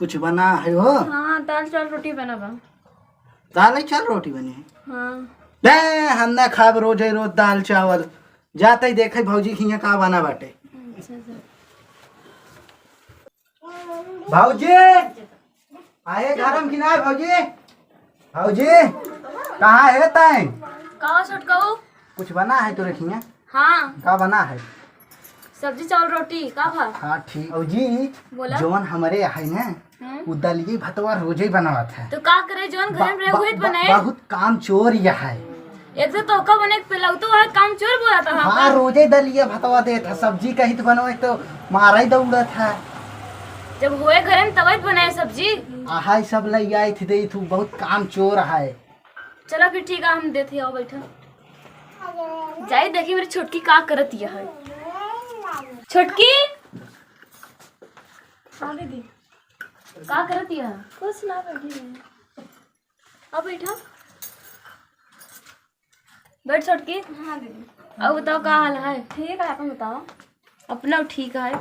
कुछ बना है हो? हाँ, दाल चावल रोटी बना बा। दाल चावल रोटी बनी है? हाँ। बे हम ना खाब रोज दाल चावल। जाते ही देखे भौजी खिया का बना बाटे। अच्छा अच्छा। भौजी आए घर में कि ना भौजी? भौजी कहाँ है तैं? का छोटकाऊ? कुछ बना है तो रखिए। हाँ, का बना है? सब्जी चावल रोटी का भा? हाँ ठीक। भौजी बोला? जौन हमारे है ना उ दलिये भतवा रोजे बनावत है। तो का करे जोन घर में रहे बनाए? बहुत काम चोर यह है। एक तो का बने पिलाऊ तो है काम चोर बोला था। हाँ रोजे दलिये भतवा देत है। सब्जी कहीं तो बनवाए तो मारा ही दौड़त है। जब हुए घर में तब बनाए सब्जी। हाय सब लग आई थी दे तू बहुत काम चोर है। चलो फिर ठीक है, हम देते आओ बैठा। जाई देखी मेरी छोटकी का करत यह है। छोटकी हाँ दीदी का करत यह? कुछ ना, बैठी है। अब बैठा बैठ छोटकी। हाँ दीदी। अब बताओ का हाल है? ठीक है, अपन बताओ। अपना ठीक है।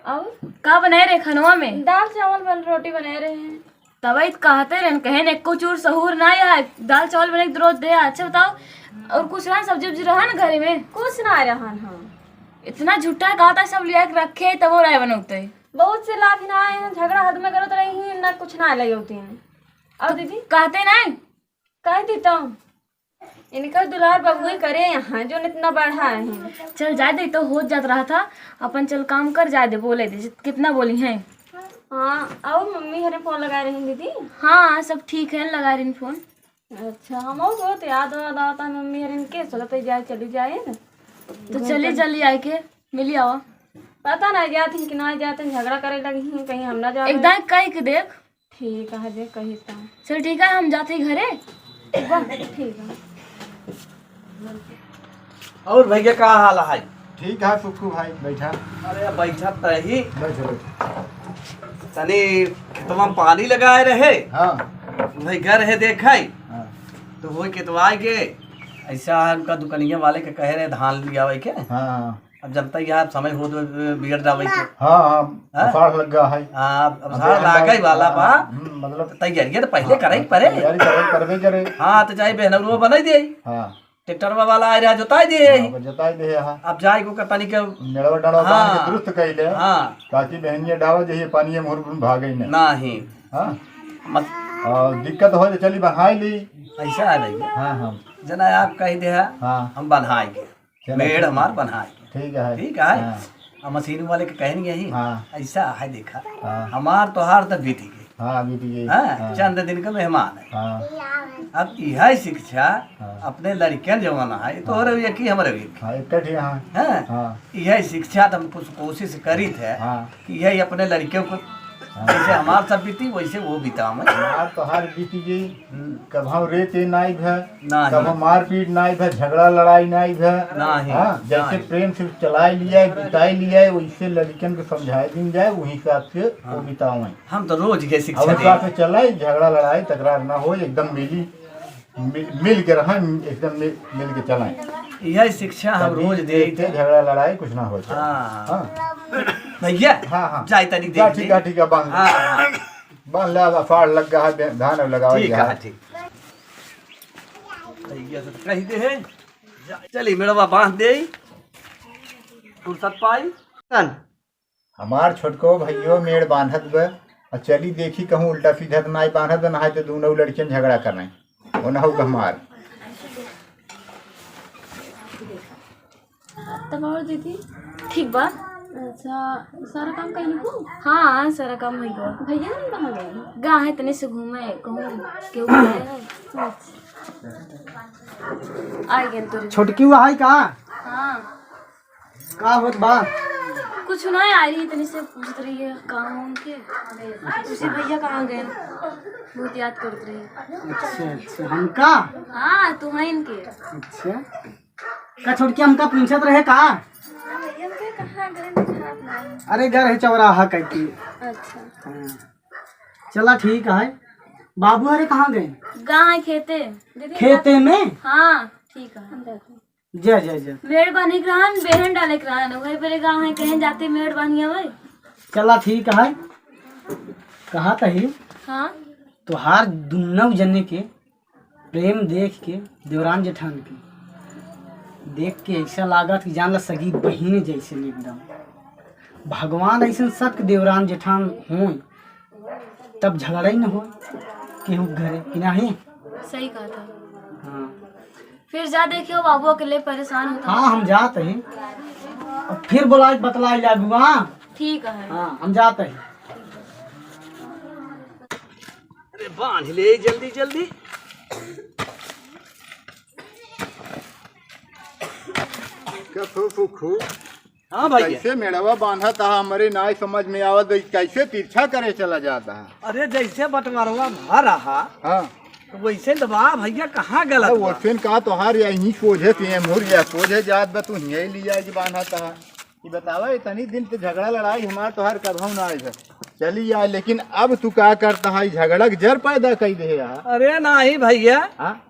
अब का बनाए रहे खनवा में? दाल चावल बन रोटी बनाए रहे हैं। तब कहते रहे कहे ने को चूर सहूर ना है, दाल चावल बने रोज दे। अच्छा बताओ और कुछ ना सब्जी उब्जी रहा ना घर में? कुछ ना रहा। हाँ इतना झूठा कहा था सब लिया के रखे तब वो राय बनौते बहुत से लाभ ना आए हैं। झगड़ा हद में करो तो रही ना कुछ ना लगे होती हैं। और दीदी कहते ना कह देता हूँ इनका दुलार बाबू ही करे यहाँ जो इतना बढ़ा है। चल जाए दे तो हो जात रहा था अपन। चल काम कर जाए दे बोले थे कितना बोली हैं। हाँ और मम्मी हरे फोन लगा रही हैं दीदी? हाँ सब ठीक है, लगा रही फोन। अच्छा हम बहुत याद आता है मम्मी हरे के चलते जाए चली जाए ना तो चले जल्दी आए के मिली आवा। पता ना जाती कि ना जाते झगड़ा करे लगी कहीं हम ना जाए एकदम कह के देख। ठीक है देख कही चल ठीक है हम जाते घरे। ठीक है। और भैया का हाल है? ठीक है सुखू भाई बैठा। अरे बैठा तही बैठो तनी खेतवा में पानी लगाए रहे। हाँ वही घर है देखे हाँ तो वही केतवा के ऐसा उनका दुकनिया वाले के कहे रहे धान लिया के। हाँ अब जनता यार समय हो तो बिगड़ जावे के। हाँ हाँ साड़ लग गया है। हाँ अब साड़ लागे वाला बा मतलब तैयारी तो पहले करे पड़े। तैयारी करबे करे। हाँ तो चाहे बहनवा बना दे। हाँ ट्रैक्टर वाला आ रहा जोताई दे। जताई दे। हाँ अब जाए को कतनी के नेड़वा डड़वा बांध के दुरुस्त कइले। हाँ ताकि बहनिया डावा जइए पानी में मुर्ग भागे नहीं। नहीं हाँ मत और दिक्कत हो तो चली बहाई ली। ऐसा है भैया। हाँ हाँ जना आप कह दे हाँ हम बनाएंगे मेड़ हमार बनाएंगे। ठीक है ठीक है। हाँ अब मशीन वाले के कहनी यही हाँ ऐसा है देखा हाँ हमार तोहार तक बीती गई। हाँ बीती गई। हाँ चंद दिन का मेहमान है। हाँ अब यह शिक्षा हाँ। अपने लड़कियन जमाना है तो एक ही हमारे एक हाँ एक हाँ है। हाँ यह शिक्षा तो हम कुछ कोशिश करी थे हाँ कि यही अपने लड़कियों को जैसे हमार सब बीती वैसे वो बीता मैं। मार तो हर बीती गई। कभी रेत नाई है नहीं। कभी मारपीट नाई है झगड़ा लड़ाई नाई है। नहीं। हाँ जैसे नहीं। प्रेम से चलाई लिया है बिताई लिया है वैसे लड़कियन को समझाई दिन जाए वही हिसाब से वो बिताओ। हम तो रोज ये अब शिक्षा हिसाब दे। से चलाई झगड़ा लड़ाई तकरार ना हो एकदम मिल के रहा एकदम मिल के चलाएं। यह शिक्षा हम रोज दे झगड़ा लड़ाई कुछ ना हो। हाँ हाँ भैया हाँ हाँ जाए तनी जा, देख ठीक है बांध हाँ हाँ बांध ले। अब फाड़ लग गया है धान अब लगाओ। ठीक है ठीक भैया से कह दे है चली मेरा बांध दे फुर्सत पाई। हमार छोटको भैयो मेड़ बांधत बे और चली देखी कहूँ उल्टा सीधा तो नाई बांधत ना है तो दोनों लड़कियन झगड़ा कर रहे वो ना होगा हमार। तब और दीदी ठीक बा। अच्छा सारा काम कहीं को? हाँ सारा काम वही गो। भैया नहीं कहाँ गए? गा है तने से घूमे कहूँ क्यों गए है। आ गए तो छोटकी हुआ है का? हाँ का होत बा? कुछ ना आ रही तनी से पूछ रही है काम उनके उसी भैया कहाँ गए बहुत याद करते रही। अच्छा अच्छा हमका? हाँ तुम है इनके। अच्छा का छोटकी हमका पूछत रहे का? कहाँ गए? अरे घर है चौराहा कहती। अच्छा हाँ। चला ठीक है। बाबू अरे कहाँ गए? गाँव है खेते दीदी। खेते में? हाँ ठीक है। जा जा जा मेड़ बांधे के रहन बेहन डाले के रहन वही पहले गाँव है कहीं जाते मेड़ बांधिया भाई। चला ठीक है। कहा तही हाँ तुहार दुन्नव जने के प्रेम देख के देवरान जेठान के देख के ऐसा लागत कि जानला सगी बहिन जैसे एकदम भगवान ऐसे सबके देवरान जेठान हो तब झगड़ा ही न हो केहू घरे कि नहीं। सही कहा था। हाँ फिर जा देखियो बाबू अकेले परेशान होता। हाँ हम जाते हैं और फिर बोला बतलाई लागू। हाँ ठीक है। हाँ हम जाते हैं। अरे बांध ले जल्दी जल्दी। फूफू हाँ भैया। कैसे मेड़वा बांधा था हमारे नाई समझ में आवत कैसे तिरछा करे चला जाता है। अरे जैसे बंटवारा भर रहा हाँ तो वैसे दबा भैया कहाँ गलत बा? वोटफिन का तोहार यही सोझे पिए मुर्गिया सोझे जात बा तू यही लिया जी बांधा था। ये बतावा इतनी दिन तो झगड़ा लड़ाई हमार तोहार कदम ना आई चली आए लेकिन अब तू क्या करता है झगड़ा के जर पैदा कर दे यार। अरे नहीं भैया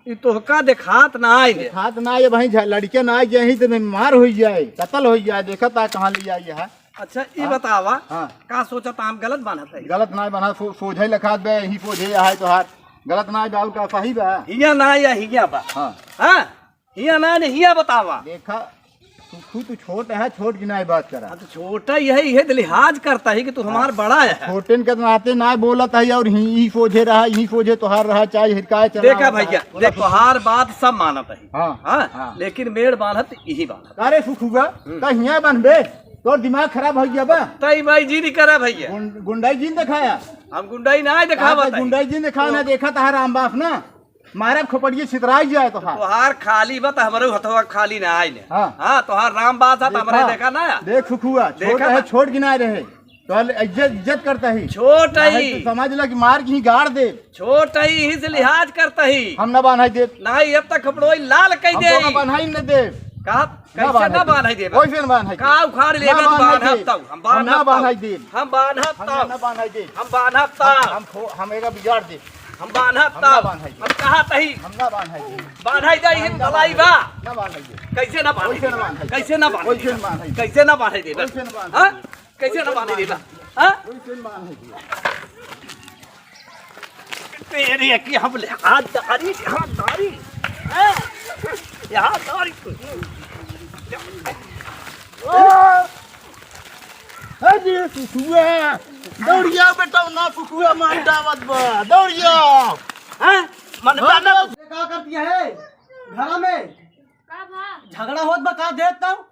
ये तोहका दिखात ना आई हाथ ना ये भाई लड़के ना आई यही तो बीमार हो जाए कत्ल हो जाए देखा था कहाँ ले आई है। अच्छा ये बतावा हाँ का सोचा था हम गलत बांधत है? गलत ना बना सोझे लखात बे यही सोझे है तोहार गलत ना बाबू का सही बा। हिया ना या हिया बा? हाँ हाँ हिया ना ने हिया बतावा। देखा तू छोट है छोट की ना बात करा। तो छोटा यही है लिहाज करता है कि तू हमार बड़ा है। छोटे के नाते ना बोलत है और ही सोझे रहा यही सोझे तोहार रहा चाहे हिरकाए चला। देखा भैया देख तोहार बात सब मानत है। हाँ हाँ लेकिन मेड़ बांधत यही बात। अरे सुखुगा कहिया बनबे तोर दिमाग खराब हो गया बा। तई भाई जी नहीं करे भैया। गुंडाई जी ने दिखाया हम गुंडाई ना दिखा बताई। गुंडाई जी ने दिखाया ना देखा था राम बाप ना मारे खोपड़िए छितराई जाए तो तोहार खाली बत हमरे हथवा खाली ना आई ने। हाँ। हाँ तोहार राम बात है हमरे देखा ना देख सुखुआ छोट है छोट गिनाए रहे तो इज्जत करता ही छोट ही समझ ला कि मार की गाड़ दे छोट ही से लिहाज करता ही हम न बांधाई दे नहीं अब तक खपड़ोई लाल कह दे बांधाई न दे का कैसे ना बांधाई दे कोई फिर बांधाई का उखाड़ ले बांधब तब हम बांधाई दे हम बांधब तब न बांधाई दे हम बांधब तब हम एका बिगाड़ दे हम बांधब तब हम कहा तही हम ना बांधाई दे बांधाई दे हिन भलाई बा न बांधाई दे कैसे ना बांधाई कैसे ना बांधाई कैसे ना बांधाई कैसे ना बांधाई दे हां कैसे ना बांधाई दे हां तेरे की हम हाथ दारी यहाँ दारी अरे फुफुआ दौड़िया बेटा ना फुफुआ मारता मत बा दौड़िया हैं मन क्या करती है घर में का भा झगड़ा होत बा का देखता हूँ।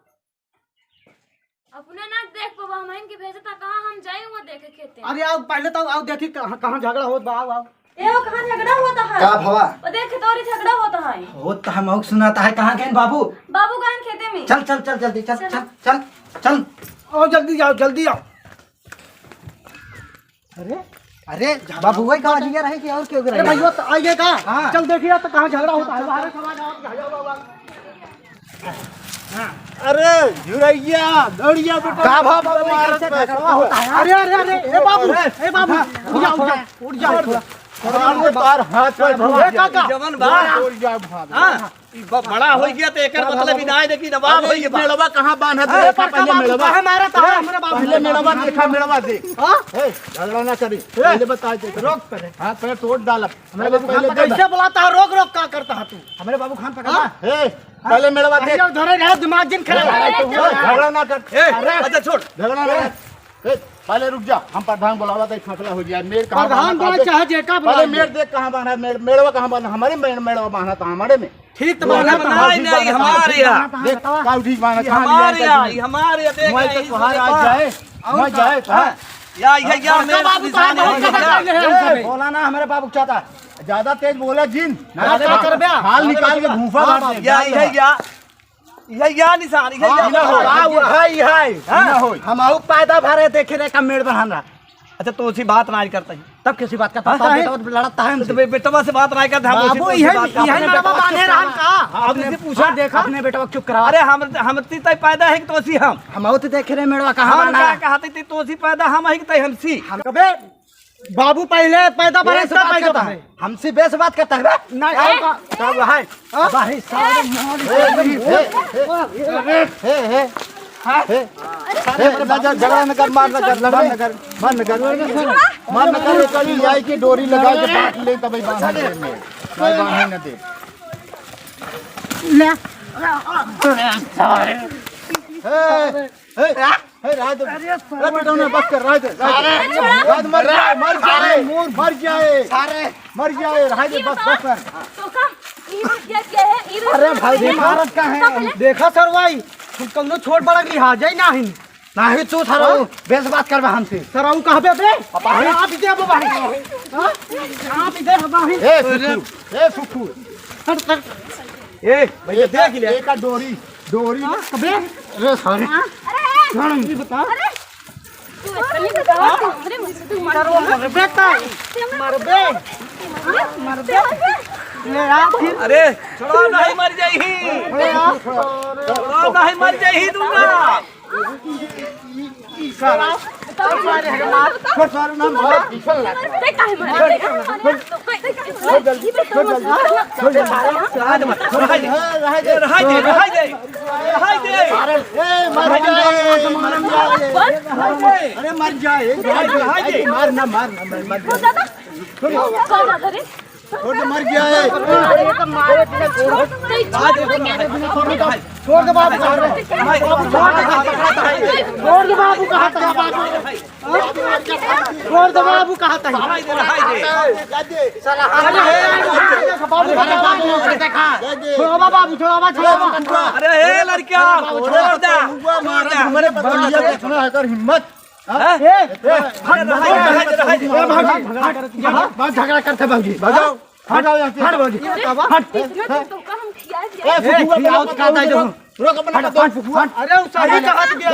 अपने ना देख पाबा हम इनके भेजता कहाँ हम जाए वहाँ देखे खेते। अरे आओ पहले तो आओ देखी कहाँ झगड़ा होत बा। आओ आओ एहो कहाँ झगड़ा होता है? का भवा वो देख तो झगड़ा होता है। होता है मौक सुनाता है कहाँ गए बाबू। बाबू गए खेते में। चल चल चल जल्दी चल चल चल चल आओ जल्दी जाओ जल्दी आओ। अरे अरे बाबू वही कहाँ जिया रहे कि और क्यों अरे भैया तो आइए का हाँ। चल देखिए तो कहाँ झगड़ा होता है। बाहर समाज आओ। अरे झुरैया दौड़िया बेटा का भवा मारत झगड़ा होता है। अरे अरे अरे ए बाबू उठ जाओ थोड़ा। तार हाथ पर जवन बात हां बड़ा हो गया तो एकर मतलब इनाय दे कि नवाब हो गया। मेड़वा कहाँ बांधा दे पहले मेड़वा मारा था हमारा बाबू पहले मेड़वा देखा मेड़वा देख हां झगड़ा ना करी पहले बता दे रोक पहले हाथ पैर तोड़ डाला हमारे बाबू खान कैसे बुलाता है रोक रोक क्या करता है तू। हमारे बाबू खान पकड़ा हे पहले मेड़वा देख धरे रहे दिमाग जिन खराब। झगड़ा ना कर अच्छा छोड़ झगड़ा ना कर पहले रुक जा हम प्रधान बुलावा तो फैसला हो जाए। मेड़ कहाँ प्रधान बोले चाहे जेका पहले मेड़ देख कहाँ बांधा मेड़वा कहाँ बांधा हमारे मेड़वा बांधा था हमारे में ठीक तो बांधा नहीं नहीं हमारे यहाँ देख का ठीक बांधा हमारे यहाँ हमारे यहाँ देख मोबाइल तक बाहर आ जाए मैं जाए या मेरे बोला ना हमारे बाबू चाहता ज्यादा तेज बोला जिन हाल निकाल के भूफा मार दे या निशान हम आऊ पैदा भरे देखे रे कमेड़ बहाना। अच्छा तो उसी बात नहीं करता है तब किसी बात का पता है लड़ता है तो बेटवा से बात नहीं करता हम बाबू यही मेरा बांधे रहन का आपने से पूछा देखा अपने बेटा चुप करा। अरे हम तीता पैदा है कि तो उसी हम आऊ तो देखे रे मेड़वा कहाँ हम बना क्या कहते थे तो उसी पैदा हम है कि तो हमसी कबे बाबू पहले पैदा भरे बेस बात करता है हमसे बेस बात करता है नहीं कब है भाई सारे झगड़ा न कर, मार न कर, लड़ा न कर, मार न कर, मार न कर, कड़ी जाए की डोरी लगा के बांध ले तब बांधा दे में नहीं बांधे न दे ले रात बेटा ने बस कर रात रात मर जाए मर जाए रात बस कर। तो का क्या है अरे भाई भारत का है देखा सर भाई तुम कौनो छोट बड़ा लिहाज ही नहीं नहीं तू सराऊ बेस बात करवा हमसे सराऊ कहां पे बे आप इधर अब भाई हां आप इधर भाई ए सुखू ए भैया देख ले एक डोरी कबे अरे सॉरी अरे ये बता अरे तू नहीं बता अरे मुझसे तू मर बेटा मर बे ले आ फिर अरे छोड़ो नहीं मर जाई छोड़ो नहीं मर जाई दूंगा छोड़ सारा नाम बहुत पीछल लगा देख काहे मारे छोड़ जल्दी छोड़ अरे मर जाए मार ना छोड़ मर जाए छोड़ दे बाबू छोड़ दे बाबू कहा था छोड़ो अरे हे लड़किया छोड़ दे हमारे बलिया देखना है कर हिम्मत झगड़ा करते बाबूजी बजाओ हटाओ यहाँ से हट बाबूजी रोक अपना अरे उस सही कहा गया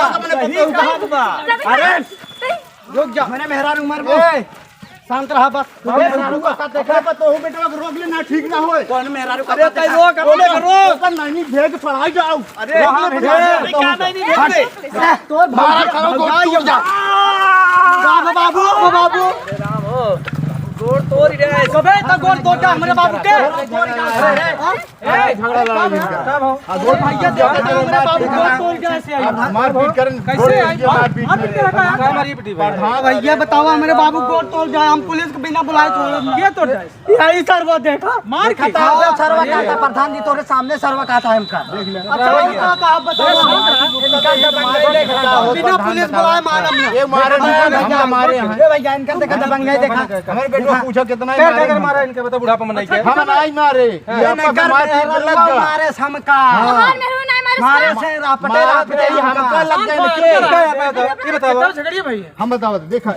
अरे रुक जा मैंने मेहरान उमर में शांत रहा बस मेहरारू का साथ देखा तो बेटा रोक ले ना ठीक ना होए कौन मेहरारू का अरे कई रोक अपने रोक नहीं भेज पढ़ाई जाओ अरे क्या नहीं देखते तो मारा करो को जा बाबू गोड़ तोड़ रे कबे तक गोड़ तोड़ा हमारे बाबू के झगड़ा लड़ा इनका गोड़ भैया हमारे बाबू गोड़ तोड़ गया ऐसे मार पीट करन कैसे मार पीट हाँ भैया बताओ हमारे बाबू गोड़ तोड़ जाए हम पुलिस को बिना बुलाए छोड़ ये तो यही सर्वा देखा मार खाता सर्वा कहता प्रधान जी तोरे सामने सर्वा कहता है हमका अच्छा आप बताओ बिना पुलिस बुलाए मार हमने ये मारे मारे भैया इनका देखा दबंग नहीं देखा हमारे बेटो पूछो कितना मारा इनके बता बुढ़ापा में नहीं हम नहीं मारे ये आपका मारे हमका मारे से रापटे हमका लग जाए ये बताओ झगड़िए भाई हम बताओ देखा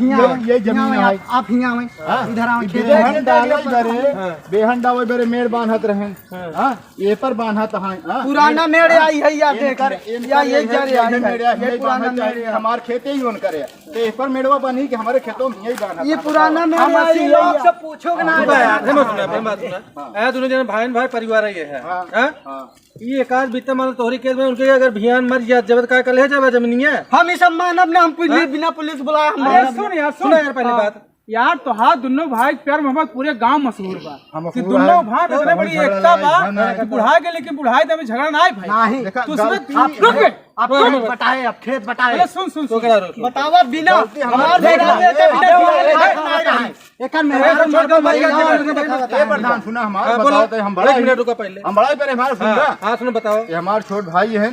ये जमीन है आप हियां में इधर आओ बेहन डाले बेहन डावे बेरे मेड़ बांधत रहे हां ये पर बांधत है पुराना मेड़ आई है या देख या ये जरे आई है ये पुराना मेड़ हमार खेते ही ओन करे ते पर मेड़वा बनी कि हमारे खेतों में यही बांधत ये पुराना मेड़ आई लोग से पूछो कि ना ए दोनों जन भाई भाई परिवार ये है हां ये एक आज बीते मान तोहरी केस में उनके अगर भियान मर जात जब का कल है जब जमीनिया हम इस सम्मान अपने हम बिना पुलिस बुलाया अरे सुन यार पहले बात यार तो हाँ दोनों भाई प्यार मोहब्बत पूरे गांव मशहूर बा कि दोनों भाई इतने बड़ी एकता बा कि बुढ़ाई के लेकिन बुढ़ाई तब झगड़ा ना भाई नहीं तो उसमें रुक गए आप बताए अब खेत बताए अरे सुन बतावा बिना हमार एक मेरा छोड़ कर मर गया ये प्रधान सुना हमारा बताओ तो हम बड़ा एक मिनट रुको पहले हम बड़ा पे हमारा सुन रहा हां सुनो बताओ ये हमारे छोट भाई है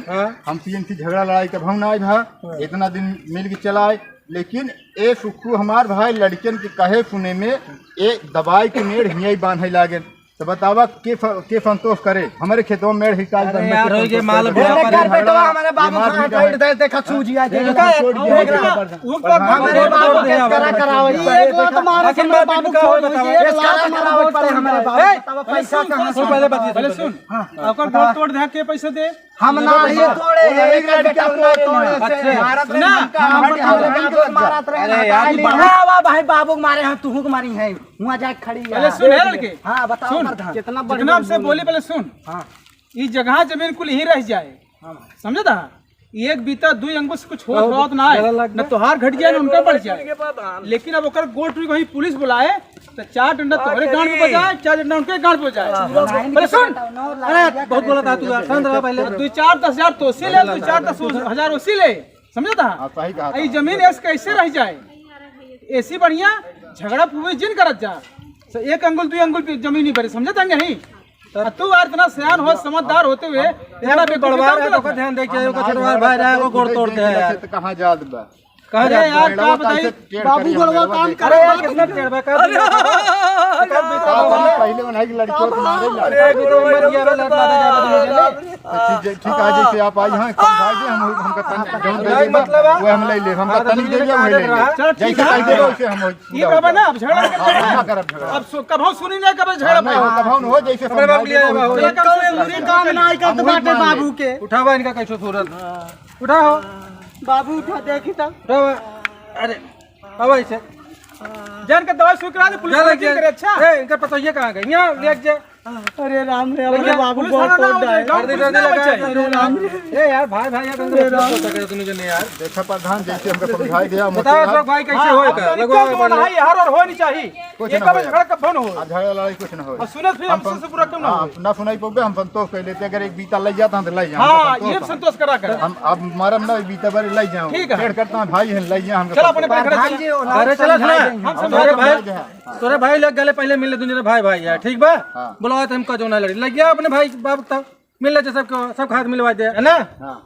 हम सीएमसी झगड़ा लड़ाई के भाव ना था इतना दिन मिल के चलाए लेकिन ए सुखू हमार भाई लड़कियन के कहे सुने में ए दवाई के मेड़ हियाई बांधे लागे तो बतावा के संतोष करे हमारे खेतों में मेड़ हिकाल यार हो ये माल हमारे बाबू का देखा सूजी आ हमारे बाबू केस करा कराओ एक लात मारे से मेरे बाबू को एक लात मारा पड़े हमारे बाबू पैसा कहां से पहले बात पहले सुन ओकर गोड़ तोड़ दे के पैसे दे हम ना ही तोड़े एक बेटा को तोड़े से भारत में हम मारत रहे बढ़ावा भाई बाबू मारे हैं तू को मारी है वहां जा खड़ी है पहले सुन है लड़के हां बताओ प्रधान कितना बढ़िया से बोली पहले सुन हां ई जगह जमीन कुल ही रह जाए समझे था एक बीता दो अंगुश कुछ हो बहुत ना है न तोहार घट जाए न उनका बढ़ जाए लेकिन अब ओकर गोट वही पुलिस बुलाए तो 4 डंडा तुम्हारे गांड पे बजाए, 4 डंडा उनके गांड पे बजाए। अरे सुन, अरे बहुत बोला था तू, शांत रहा पहले। 2-4-10,000 तो उसी ले, 2-4-10,000 उसी ले, समझा था? सही कहा ये जमीन ऐसे कैसे रह जाए? ऐसी बढ़िया झगड़ा पूरी जिन करत जा, एक अंगुल 2 अंगुल जमीन ही भरे, समझा था नहीं? तू यार इतना सियान हो, समझदार होते हुए इतना बेगुनाह है तो ध्यान दे के को छोड़वा भाई रहा है, वो गोड़ तोड़ते हैं यार। कहां जात बा? कहा जाए यार, क्या बताइए बाबू गोड़वा काम करे यार, कितना टेढ़ बा कर दिया। पहले बनाई की लड़कियों को मारे ला। अरे भी तो मर गया रे, लड़का ठीक है, जैसे आप आई हां समझा दे, हम हमका तन जोन दे मतलब वो हम ले ले, हमका तन दे दिया, वही ले ले, जैसे कह दे वैसे हम ये बाबा ना अब झगड़ा ना करब झगड़ा। अब कब सुनी नहीं, कब झगड़ा कब हो जैसे समझा दे काम नहीं करत बाटे बाबू के। उठावा इनका कैसो सूरत, उठाओ बाबू, उठा देखी तब, उठाओ। अरे अब ऐसे जान के दवाई स्वीकार दे, पुलिस वाला क्या करे? अच्छा ए इनका पता ये कहां गए, यहां ले जा। अरे राम रे, अरे बाबू बहुत तोड़ है, ए यार भाई भाई यार तुमने जने यार देखा प्रधान जैसे हमको समझाया गया। बताओ सब भाई कैसे होएगा, लगवा भाई यार, और हो नहीं चाहिए ये कब झगड़ा कब फोन हो, झगड़ा लड़ाई कुछ ना हो। और सुनत फिर हमसे से पूरा कम ना हो ना सुनाई पोगे, हम संतोष कर लेते, अगर एक बीता ले जाता तो ले जा। हां ये संतोष करा कर, हम अब मरम ना बीता बार ले जाओ, ठीक है। पेड़ करता हूं भाई है ले जा हम। चल अपने पे खड़े चल, अरे चल हम समझारे भाई, तोरे भाई लोग गले पहले मिले, दूसरे भाई भाई यार, ठीक बा? बुलाओ तो हमका जो ना लड़ी लग गया अपने भाई बाप तक मिल ले, सबको सब हाथ मिलवा दे, है ना?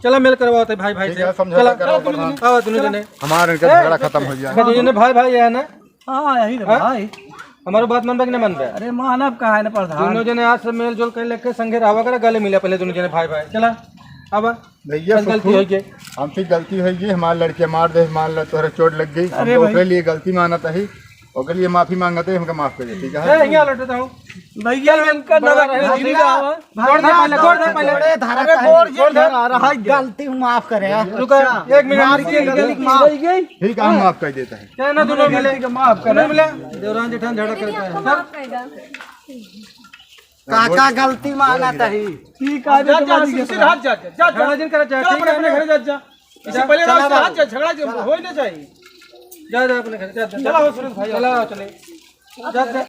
चलो मिल करवाओ भाई भाई से, चलो आओ दोनों जने, हमारा इनका झगड़ा खत्म हो जाए। दोनों जने भाई भाई है ना? हाँ यही तो भाई, हमारी बात मन बा कि नहीं मन बा? अरे मानव कहा है ना प्रधान, दोनों जने आज से मेल जोल कर लेके संगे रहा करे, गले मिले पहले दोनों जने भाई भाई। चला अब भैया गलती हो गई, हमसे गलती हो गई, हमारे लड़के मार दे, मान लो तोहरे चोट लग गई, हम ओकरे लिए गलती मानत है, ओकरे लिए माफी मांगते है, हमका माफ कर दे, ठीक है? ए यहां लौटता हूं भैया, इनका नजर है दीदी का आवा, गोड़ दे पहले, गोड़ दे पहले, धारा गोड़ दे रहा है, गलती माफ करे। रुको 1 मिनट की गलती माफ हो गई, ठीक है, हम माफ कर देता है। क्या ना दोनों मिले माफ कर, मिले देवरान जेठान झगड़ा करता है, काका गलती माना तही, ठीक है जा जा सिर हाथ जा जा झगड़ा जिन करे, ठीक है अपने घर जा जा, इससे पहले ना हाथ जा, झगड़ा हो ही नहीं चाहिए, जा जा अपने घर जा, चला हो सुरेश भाई, चला चले जा जा।